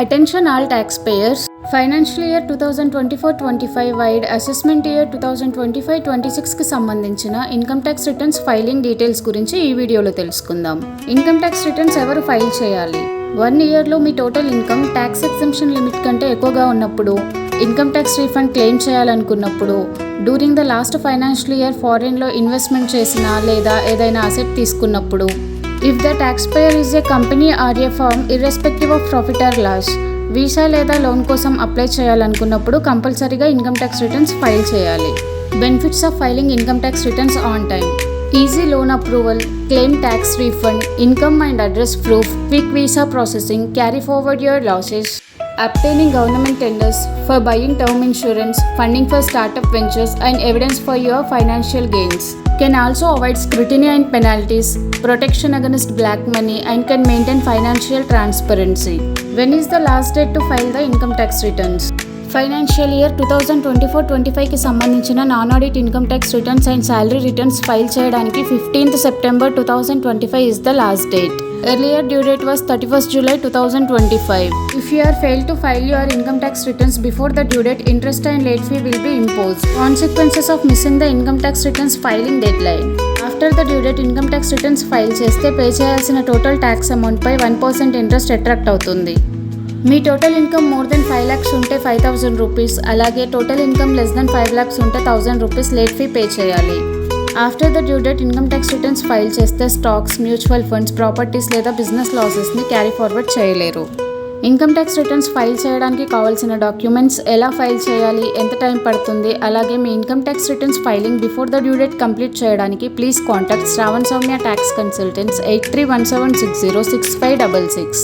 Attention all taxpayers. Financial year 2024-25 వైడ్ assessment year 2025-26 కి సంబంధించిన income tax returns filing details గురించి ఈ వీడియోలో తెలుసుకుందాం. ఇన్కమ్ ట్యాక్స్ రిటర్న్స్ ఎవరు ఫైల్ చేయాలి? 1 ఇయర్లో మీ total income tax exemption limit కంటే ఎక్కువగా ఉన్నప్పుడు, ఇన్కమ్ ట్యాక్స్ రీఫండ్ క్లెయిమ్ చేయాలనుకున్నప్పుడు, during the last financial year ఫారిన్లో ఇన్వెస్ట్మెంట్ చేసిన లేదా ఏదైనా అసెట్ తీసుకున్నప్పుడు, if the taxpayer is a company or a firm irrespective of profit or loss, visa లేదా లోన్ కోసం అప్లై చేయాలనుకున్నప్పుడు కంపల్సరీగా ఇన్కమ్ ట్యాక్స్ రిటర్న్స్ ఫైల్ చేయాలి. Benefits of filing income tax returns on time: easy loan approval, claim tax refund, income and address proof, quick visa processing, carry forward your losses, obtaining government tenders for buying term insurance, funding for startup ventures, and evidence for your financial gains. Can also avoid scrutiny and penalties, protection against black money, and can maintain financial transparency. When is the last date to file the income tax returns? Financial year 2024-25కి సంబంధించిన non audit income tax returns and salary returns file చేయడానికి 15th September 2025 is the last date. Earlier due date was 31st July 2025. If you are failed to file your income tax returns before the due date, interest and late fee will be imposed. Consequences of missing the income tax returns filing deadline: after the due date income tax returns ఫైల్ చేస్తే పే చేయాల్సిన total tax amount పై 1% interest attract అవుతుంది. మీ total income more than 5 lakhs ఉంటే 5,000 rupees, అలాగే total income less than 5 lakhs ఉంటే 1,000 రూపీస్ లేట్ ఫీ పే చేయాలి. After the due date income tax returns file చేస్తే స్టాక్స్, మ్యూచువల్ ఫండ్స్, ప్రాపర్టీస్ లేదా business లాసెస్ని క్యారీ ఫార్వర్డ్ చేయలేరు. ఇన్కమ్ ట్యాక్స్ రిటర్న్స్ ఫైల్ చేయడానికి కావాల్సిన డాక్యుమెంట్స్, ఎలా ఫైల్ చేయాలి, ఎంత టైం పడుతుంది, అలాగే మీ income tax returns filing before the due date complete చేయడానికి please contact Shravan Soumya tax consultants 8317606566.